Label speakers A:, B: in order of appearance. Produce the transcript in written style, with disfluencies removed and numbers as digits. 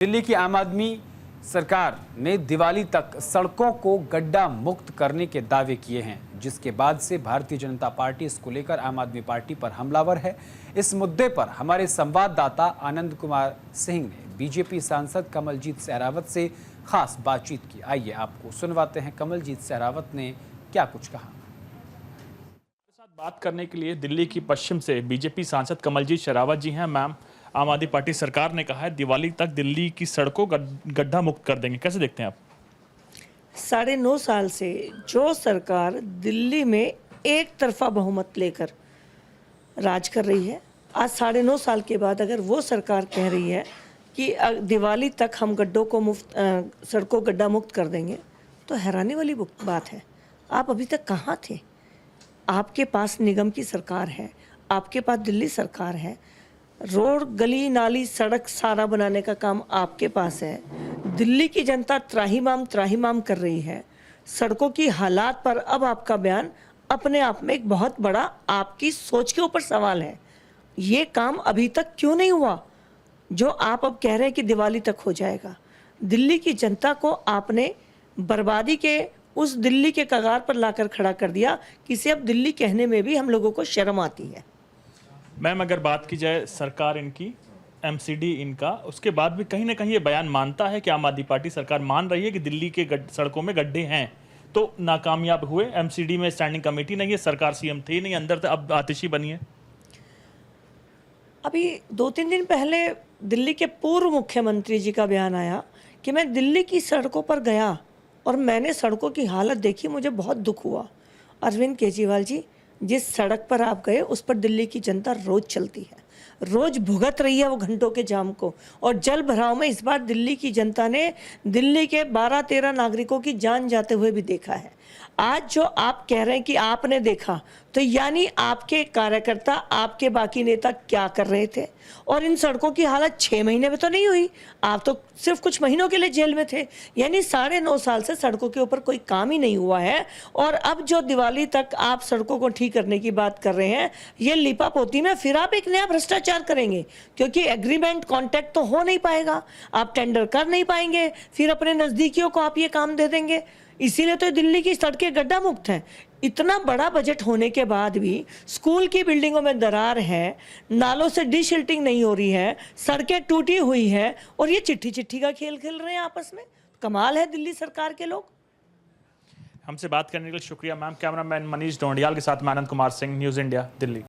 A: दिल्ली की आम आदमी सरकार ने दिवाली तक सड़कों को गड्ढा मुक्त करने के दावे किए हैं, जिसके बाद से भारतीय जनता पार्टी इसको लेकर आम आदमी पार्टी पर हमलावर है। इस मुद्दे पर हमारे संवाददाता आनंद कुमार सिंह ने बीजेपी सांसद कमलजीत सहरावत से खास बातचीत की। आइए आपको सुनवाते हैं कमलजीत सहरावत ने क्या कुछ कहा।
B: बात करने के लिए दिल्ली की पश्चिम से बीजेपी सांसद कमलजीत शेरावत जी हैं। मैम, आम आदमी पार्टी सरकार ने कहा है दिवाली तक दिल्ली की सड़कों गड्ढा मुक्त कर देंगे, कैसे देखते हैं आप?
C: 9.5 साल से जो सरकार दिल्ली में एक तरफा बहुमत लेकर राज कर रही है, आज 9.5 साल के बाद अगर वो सरकार कह रही है कि दिवाली तक हम गड्ढों को सड़कों गड्ढा मुक्त कर देंगे, तो हैरानी वाली बात है। आप अभी तक कहाँ थे? आपके पास निगम की सरकार है, आपके पास दिल्ली सरकार है, रोड गली नाली सड़क सारा बनाने का काम आपके पास है। दिल्ली की जनता त्राहिमाम कर रही है। सड़कों की हालात पर अब आपका बयान अपने आप में एक बहुत बड़ा आपकी सोच के ऊपर सवाल है। ये काम अभी तक क्यों नहीं हुआ जो आप अब कह रहे हैं कि दिवाली तक हो जाएगा? दिल्ली की जनता को आपने बर्बादी के उस दिल्ली के कगार पर लाकर खड़ा कर दिया कि इसे अब दिल्ली कहने में भी हम लोगों को शर्म आती है।
B: मैम, अगर बात की जाए सरकार इनकी एमसीडी इनका, उसके बाद भी कहीं ना कहीं ये बयान मानता है कि आम आदमी पार्टी सरकार मान रही है कि दिल्ली के सड़कों में गड्ढे हैं, तो नाकामयाब हुए। एमसीडी में स्टैंडिंग कमेटी नहीं है, सरकार सीएम थी नहीं, अंदर अब आतिशी बनी है।
C: अभी 2-3 दिन पहले दिल्ली के पूर्व मुख्यमंत्री जी का बयान आया कि मैं दिल्ली की सड़कों पर गया और मैंने सड़कों की हालत देखी, मुझे बहुत दुख हुआ। अरविंद केजरीवाल जी, जिस सड़क पर आप गए उस पर दिल्ली की जनता रोज चलती है, रोज भुगत रही है वो घंटों के जाम को। और जल भराव में इस बार दिल्ली की जनता ने दिल्ली के 12-13 नागरिकों की जान जाते हुए भी देखा है। आज जो आप कह रहे हैं कि आपने देखा, तो यानी आपके कार्यकर्ता, आपके बाकी नेता क्या कर रहे थे? और इन सड़कों की हालत 6 महीने में तो नहीं हुई, आप तो सिर्फ कुछ महीनों के लिए जेल में थे। यानी 9.5 साल से सड़कों के ऊपर कोई काम ही नहीं हुआ है। और अब जो दिवाली तक आप सड़कों को ठीक करने की बात कर रहे हैं, ये लीपापोती में फिर आप एक नया भ्रष्टाचार करेंगे, क्योंकि एग्रीमेंट कॉन्ट्रैक्ट तो हो नहीं पाएगा, आप टेंडर कर नहीं पाएंगे, फिर अपने नज़दीकियों को आप ये काम दे देंगे। इसीलिए तो दिल्ली की सड़कें गड्ढा मुक्त हैं। इतना बड़ा बजट होने के बाद भी स्कूल की बिल्डिंगों में दरार है, नालों से डिशिल्टिंग नहीं हो रही है, सड़कें टूटी हुई है, और ये चिट्ठी का खेल खेल रहे हैं आपस में। कमाल है दिल्ली सरकार के लोग।
B: हमसे बात करने के लिए शुक्रिया मैम। कैमरामैन मनीष डोंडियाल के साथ मैं आनंद कुमार सिंह, न्यूज़ इंडिया, दिल्ली।